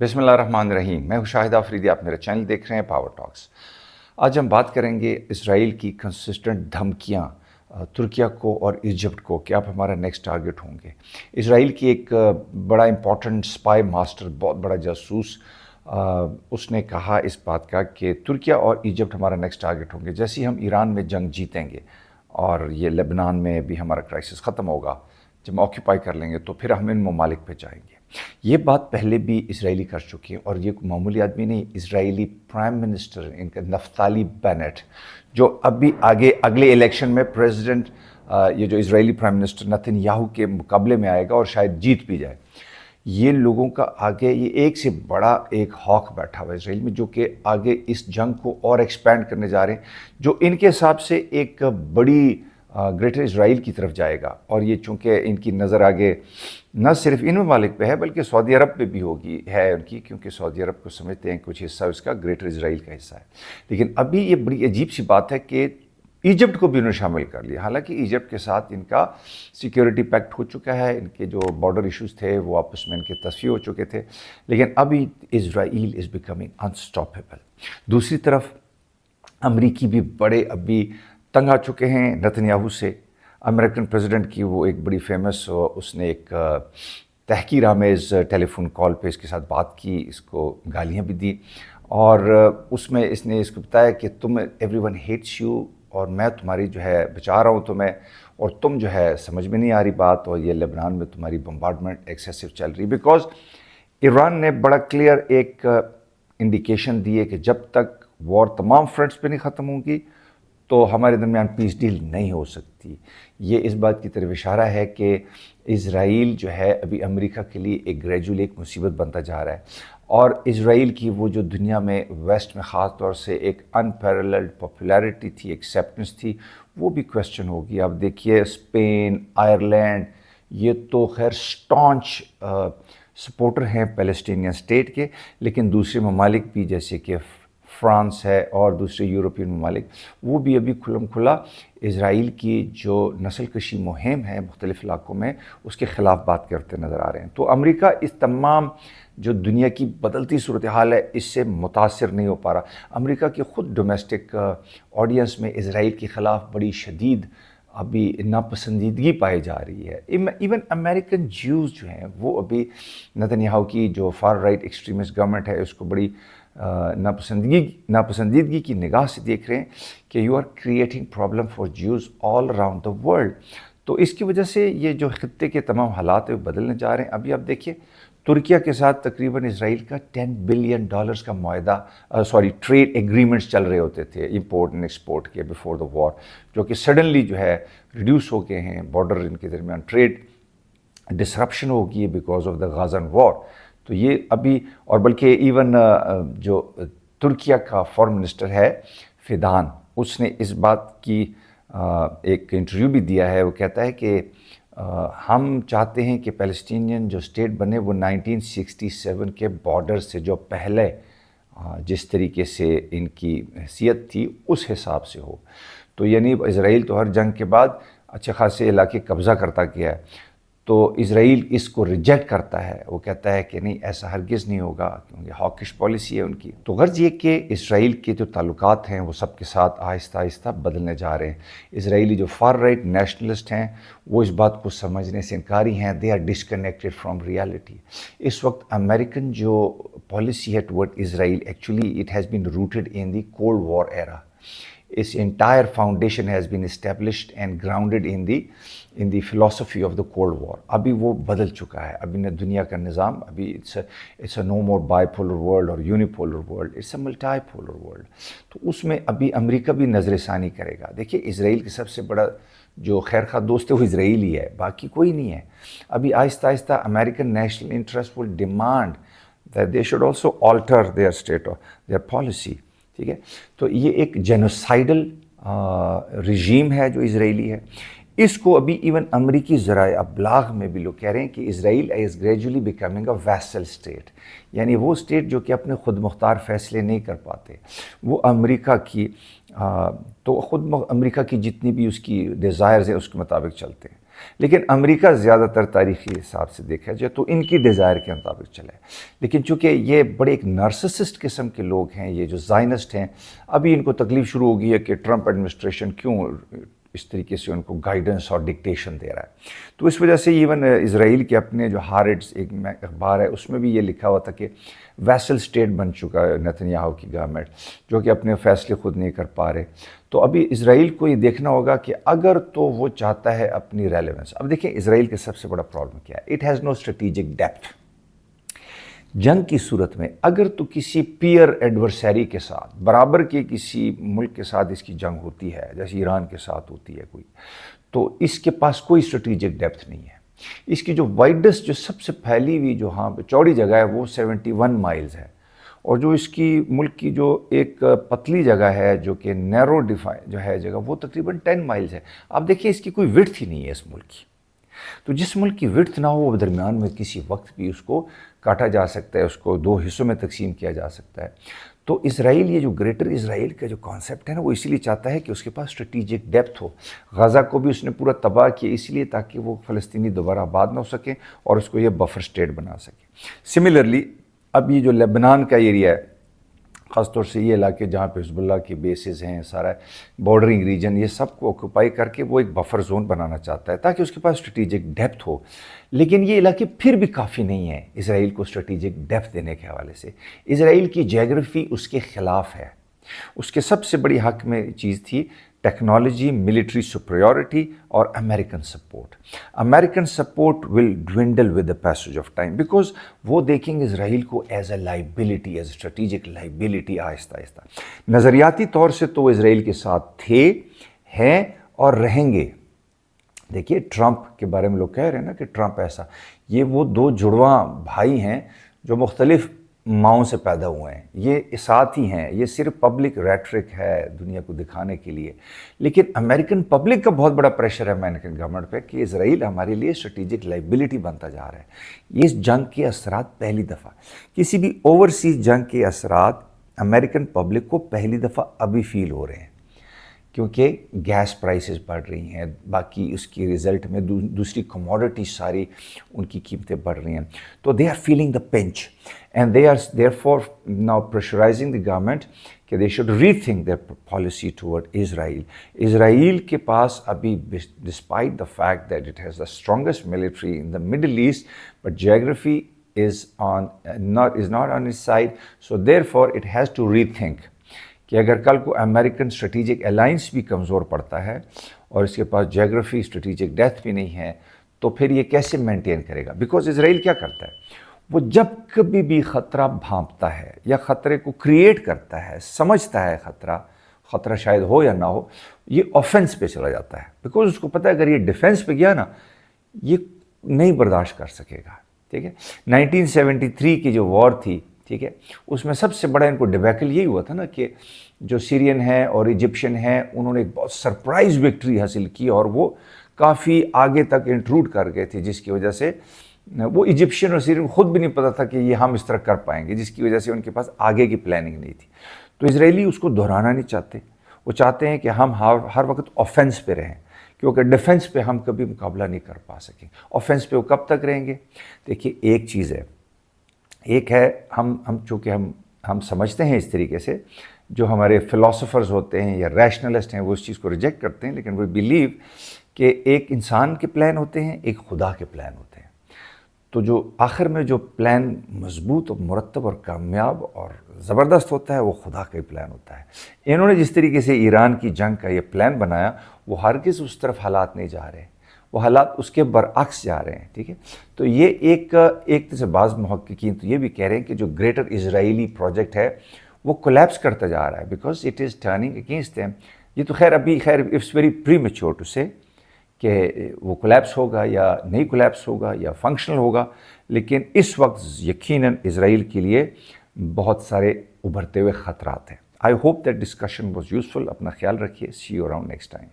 بسم اللہ الرحمن الرحیم. میں ہوں شاہد آفریدی. آپ میرا چینل دیکھ رہے ہیں پاور ٹاکس. آج ہم بات کریں گے اسرائیل کی کنسسٹنٹ دھمکیاں ترکیہ کو اور ایجپٹ کو کہ آپ ہمارا نیکسٹ ٹارگٹ ہوں گے. اسرائیل کی ایک بڑا امپورٹنٹ سپائی ماسٹر، بہت بڑا جاسوس، اس نے کہا اس بات کا کہ ترکیہ اور ایجپٹ ہمارا نیکسٹ ٹارگٹ ہوں گے. جیسے ہی ہم ایران میں جنگ جیتیں گے اور یہ لبنان میں بھی ہمارا کرائسس ختم ہوگا، جب ہم آکیوپائی کر لیں گے تو پھر ہم ان ممالک پہ جائیں گے. یہ بات پہلے بھی اسرائیلی کر چکی ہیں، اور یہ معمولی آدمی نہیں، اسرائیلی پرائم منسٹر ان کا نفتالی بینٹ، جو ابھی اگلے الیکشن میں پریزیڈنٹ یہ جو اسرائیلی پرائم منسٹر نتن یاہو کے مقابلے میں آئے گا اور شاید جیت بھی جائے. یہ لوگوں کا آگے یہ ایک سے بڑا ایک ہاک بیٹھا ہوا ہے اسرائیل میں، جو کہ آگے اس جنگ کو اور ایکسپینڈ کرنے جا رہے ہیں، جو ان کے حساب سے ایک بڑی گریٹر اسرائیل کی طرف جائے گا. اور یہ چونکہ ان کی نظر آگے نہ صرف ان ممالک پہ ہے بلکہ سعودی عرب پہ بھی ہوگی ہے ان کی، کیونکہ سعودی عرب کو سمجھتے ہیں کچھ حصہ اس کا گریٹر اسرائیل کا حصہ ہے. لیکن ابھی یہ بڑی عجیب سی بات ہے کہ ایجپٹ کو بھی انہوں نے شامل کر لیا. حالانکہ ایجپٹ کے ساتھ ان کا سیکیورٹی پیکٹ ہو چکا ہے، ان کے جو بارڈر ایشوز تھے وہ آپس میں ان کے تصفیہ ہو چکے تھے، لیکن ابھی اسرائیل از بیکمنگ انسٹاپیبل. دوسری طرف امریکی بھی بڑے ابھی تنگ آ چکے ہیں نتن یاہو سے. امریکن پریزیڈنٹ کی وہ ایک بڑی فیمس، اس نے ایک تحقیر آمیز ٹیلی فون کال پہ اس کے ساتھ بات کی، اس کو گالیاں بھی دی، اور اس میں اس نے اس کو بتایا کہ تم ایوری ون ہیٹس یو، اور میں تمہاری جو ہے بچا رہا ہوں تمہیں، اور تم جو ہے سمجھ میں نہیں آ رہی بات، اور یہ لبنان میں تمہاری بمبارڈمنٹ ایکسیسو چل رہی. بیکاز ایران نے بڑا کلیئر ایک انڈیکیشن دی ہے کہ جب تک وار تمام فرنٹس پہ نہیں ختم ہوں گی تو ہمارے درمیان پیس ڈیل نہیں ہو سکتی. یہ اس بات کی طرف اشارہ ہے کہ اسرائیل جو ہے ابھی امریکہ کے لیے ایک گریجولی ایک مصیبت بنتا جا رہا ہے، اور اسرائیل کی وہ جو دنیا میں ویسٹ میں خاص طور سے ایک انپیرللڈ پاپولیرٹی تھی، ایکسیپٹنس تھی، وہ بھی کویسچن ہوگی. آپ دیکھیے اسپین، آئرلینڈ، یہ تو خیر سٹانچ سپورٹر ہیں پیلسٹینین اسٹیٹ کے، لیکن دوسرے ممالک بھی جیسے کہ فرانس ہے اور دوسرے یورپین ممالک، وہ بھی ابھی کھلم کھلا اسرائیل کی جو نسل کشی مہم ہے مختلف علاقوں میں اس کے خلاف بات کرتے نظر آ رہے ہیں. تو امریکہ اس تمام جو دنیا کی بدلتی صورتحال ہے اس سے متاثر نہیں ہو پا رہا. امریکہ کی خود ڈومیسٹک آڈینس میں اسرائیل کے خلاف بڑی شدید ابھی ناپسندیدگی پائی جا رہی ہے. ایون امریکن جیوز جو ہیں وہ ابھی نتن یاہو کی جو فار رائٹ ایکسٹریمسٹ گورنمنٹ ہے اس کو بڑی ناپسندیدگی کی نگاہ سے دیکھ رہے ہیں کہ you are creating problem for Jews all around the world. تو اس کی وجہ سے یہ جو خطے کے تمام حالات ہیں وہ بدلنے جا رہے ہیں. ابھی آپ دیکھیے ترکیہ کے ساتھ تقریباً اسرائیل کا $10 بلین کا معاہدہ ٹریڈ ایگریمنٹس چل رہے ہوتے تھے امپورٹ اینڈ ایکسپورٹ کے بیفور دا وار، جو کہ سڈنلی جو ہے ریڈیوس ہو گئے ہیں. بارڈر ان کے درمیان ٹریڈ ڈسرپشن ہو گئی ہے بیکاز آف دا غازن وار. تو یہ ابھی، اور بلکہ ایون جو ترکیہ کا فارن منسٹر ہے فیدان، اس نے اس بات کی ایک انٹرویو بھی دیا ہے. وہ کہتا ہے کہ ہم چاہتے ہیں کہ پیلسٹینین جو اسٹیٹ بنے وہ 1967 کے بارڈر سے جو پہلے جس طریقے سے ان کی حیثیت تھی اس حساب سے ہو. تو یعنی اسرائیل تو ہر جنگ کے بعد اچھے خاصے علاقے قبضہ کرتا گیا ہے، تو اسرائیل اس کو ریجیکٹ کرتا ہے. وہ کہتا ہے کہ نہیں، ایسا ہرگز نہیں ہوگا، کیونکہ ہاکش پالیسی ہے ان کی. تو غرض یہ کہ اسرائیل کے جو تعلقات ہیں وہ سب کے ساتھ آہستہ آہستہ بدلنے جا رہے ہیں. اسرائیلی جو فار رائٹ نیشنلسٹ ہیں وہ اس بات کو سمجھنے سے انکاری ہیں. They are disconnected from reality. اس وقت امریکن جو پالیسی ہے toward Israel, actually it has been rooted in the cold war era. Its entire foundation has been established and grounded in the philosophy of the Cold War. ابھی وہ بدل چکا ہے. ابھی دنیا کا نظام ابھی it's a no more bipolar world or unipolar world. It's a multipolar world. تو اس میں ابھی امریکہ بھی نظر ثانی کرے گا. دیکھیے اسرائیل کے سب سے بڑا جو خیر خواہ دوست ہے وہ اسرائیل ہی ہے، باقی کوئی نہیں ہے. ابھی آہستہ آہستہ American national interest will demand that they should also alter their state of their policy. ٹھیک ہے. تو یہ ایک جینوسائیڈل رژیم ہے جو اسرائیلی ہے. اس کو ابھی ایون امریکی ذرائع ابلاغ میں بھی لوگ کہہ رہے ہیں کہ Israel is gradually becoming a vassal state, یعنی وہ اسٹیٹ جو کہ اپنے خود مختار فیصلے نہیں کر پاتے، وہ امریکہ کی تو خود امریکہ کی جتنی بھی اس کی ڈیزائرز ہیں اس کے مطابق چلتے ہیں. لیکن امریکہ زیادہ تر تاریخی حساب سے دیکھا جائے تو ان کی ڈیزائر کے مطابق چلے، لیکن چونکہ یہ بڑے ایک نارسسسٹ قسم کے لوگ ہیں، یہ جو زائنسٹ ہیں، ابھی ان کو تکلیف شروع ہو گئی ہے کہ ٹرمپ ایڈمنسٹریشن کیوں اس طریقے سے ان کو گائیڈنس اور ڈکٹیشن دے رہا ہے۔ تو اس وجہ سے ایون اسرائیل کے اپنے جو ہارٹس ایک اخبار ہے اس میں بھی یہ لکھا ہوا تھا کہ ویسل سٹیٹ بن چکا ہے نتنیاہو کی گورنمنٹ، جو کہ اپنے فیصلے خود نہیں کر پا رہے۔ تو ابھی اسرائیل کو یہ دیکھنا ہوگا کہ اگر تو وہ چاہتا ہے اپنی ریلیونس، اب دیکھیں اسرائیل کا سب سے بڑا پرابلم کیا ہے، it has no strategic depth. جنگ کی صورت میں اگر تو کسی پیئر ایڈورسری کے ساتھ، برابر کے کسی ملک کے ساتھ اس کی جنگ ہوتی ہے، جیسے ایران کے ساتھ ہوتی ہے کوئی، تو اس کے پاس کوئی اسٹریٹجک ڈیپتھ نہیں ہے۔ اس کی جو وائڈسٹ، جو سب سے پھیلی ہوئی جو ہاں پہ چوڑی جگہ ہے وہ 71 مائلز ہے، اور جو اس کی ملک کی جو ایک پتلی جگہ ہے جو کہ نیرو ڈیفائن جو ہے جگہ، وہ تقریباً 10 مائلز ہے۔ آپ دیکھیں اس کی کوئی وڈتھ ہی نہیں ہے اس ملک کی۔ تو جس ملک کی وڈتھ نہ ہو وہ درمیان میں کسی وقت بھی اس کو کاٹا جا سکتا ہے، اس کو دو حصوں میں تقسیم کیا جا سکتا ہے۔ تو اسرائیل، یہ جو گریٹر اسرائیل کا جو کانسیپٹ ہے نا، وہ اسی لیے چاہتا ہے کہ اس کے پاس اسٹریٹجک ڈیپتھ ہو۔ غزہ کو بھی اس نے پورا تباہ کیا اس لیے تاکہ وہ فلسطینی دوبارہ آباد نہ ہو سکیں اور اس کو یہ بفر اسٹیٹ بنا سکے۔ سملرلی اب یہ جو لبنان کا ایریا ہے، خاص طور سے یہ علاقے جہاں پہ حزب اللہ کے بیسز ہیں، سارا بارڈرنگ ریجن، یہ سب کو آکوپائی کر کے وہ ایک بفر زون بنانا چاہتا ہے تاکہ اس کے پاس اسٹریٹجک ڈیپتھ ہو۔ لیکن یہ علاقے پھر بھی کافی نہیں ہیں اسرائیل کو اسٹریٹجک ڈیپتھ دینے کے حوالے سے۔ اسرائیل کی جیوگرافی اس کے خلاف ہے۔ اس کے سب سے بڑی حق میں چیز تھی ٹیکنالوجی، ملٹری سپریورٹی اور American support. American support will dwindle with the passage of time, because وہ دیکھیں گے اسرائیل کو as a liability, as a strategic liability. آہستہ آہستہ نظریاتی طور سے تو وہ اسرائیل کے ساتھ تھے، ہیں اور رہیں گے۔ دیکھیے ٹرمپ کے بارے میں لوگ کہہ رہے ہیں نا کہ ٹرمپ ایسا، یہ وہ دو جڑواں بھائی ہیں جو مختلف ماؤں سے پیدا ہوئے ہیں، یہ ساتھ ہی ہیں۔ یہ صرف پبلک ریٹرک ہے دنیا کو دکھانے کے لیے، لیکن امریکن پبلک کا بہت بڑا پریشر ہے امریکن گورنمنٹ پہ کہ اسرائیل ہمارے لیے اسٹریٹجک لائبلٹی بنتا جا رہا ہے۔ اس جنگ کے اثرات پہلی دفعہ، کسی بھی اوورسیز جنگ کے اثرات امریکن پبلک کو پہلی دفعہ ابھی فیل ہو رہے ہیں، کیونکہ گیس پرائسز بڑھ رہی ہیں، باقی اس کی رزلٹ میں دوسری کموڈٹی ساری ان کی قیمتیں بڑھ رہی ہیں۔ تو they are feeling the pinch and they are therefore now pressurising the government کہ they should rethink their policy toward Israel. Israel کے پاس ابھی despite the fact that it has the strongest military in the Middle East, but geography is not on its side, so therefore it has to rethink کہ اگر کل کو American strategic alliance بھی کمزور پڑتا ہے اور اس کے پاس جیوگرافی اسٹریٹجک ڈیپتھ بھی نہیں ہے تو پھر یہ کیسے مینٹین کرے گا؟ بیکاز اسرائیل کیا کرتا ہے، وہ جب کبھی بھی خطرہ بھانپتا ہے یا خطرے کو کریٹ کرتا ہے، سمجھتا ہے خطرہ شاید ہو یا نہ ہو، یہ آفینس پہ چلا جاتا ہے، بیکاز اس کو پتہ ہے اگر یہ ڈیفینس پہ گیا نا یہ نہیں برداشت کر سکے گا۔ ٹھیک ہے، 1973 کی جو وار تھی، ٹھیک ہے، اس میں سب سے بڑا ان کو ڈیبیکل یہی ہوا تھا نا کہ جو سیرین ہیں اور ایجپشن ہیں انہوں نے ایک بہت سرپرائز وکٹری حاصل کی اور وہ کافی آگے تک انٹروڈ کر گئے تھے، جس کی وجہ سے وہ ایجپشین اور سیرین خود بھی نہیں پتا تھا کہ یہ ہم اس طرح کر پائیں گے، جس کی وجہ سے ان کے پاس آگے کی پلاننگ نہیں تھی۔ تو اسرائیلی اس کو دہرانا نہیں چاہتے، وہ چاہتے ہیں کہ ہم ہر وقت آفینس پہ رہیں، کیونکہ ڈیفنس پہ ہم کبھی مقابلہ نہیں کر پا سکیں۔ آفینس پہ وہ کب تک رہیں گے؟ دیکھیے ایک چیز ہے، ایک ہے ہم چونکہ ہم سمجھتے ہیں اس طریقے سے، جو ہمارے فلاسفرز ہوتے ہیں یا ریشنلسٹ ہیں وہ اس چیز کو ریجیکٹ کرتے ہیں، لیکن وہ بیلیو کہ ایک انسان کے پلان ہوتے ہیں، ایک خدا کے پلان ہوتے ہیں۔ تو جو آخر میں جو پلان مضبوط اور مرتب اور کامیاب اور زبردست ہوتا ہے وہ خدا کا ہی پلان ہوتا ہے۔ انہوں نے جس طریقے سے ایران کی جنگ کا یہ پلان بنایا وہ ہرگز اس طرف حالات نہیں جا رہے، وہ حالات اس کے برعکس جا رہے ہیں۔ ٹھیک ہے، تو یہ ایک طرح سے بعض محققین تو یہ بھی کہہ رہے ہیں کہ جو گریٹر اسرائیلی پروجیکٹ ہے وہ کولیپس کرتا جا رہا ہے، because it is turning against them. یہ تو خیر it's very premature to say کہ وہ کولیپس ہوگا یا نہیں کولیپس ہوگا یا فنکشنل ہوگا، لیکن اس وقت یقیناً اسرائیل کے لیے بہت سارے ابھرتے ہوئے خطرات ہیں۔ I hope that discussion was useful. اپنا خیال رکھیے، سی یو اراؤنڈ نیکسٹ ٹائم۔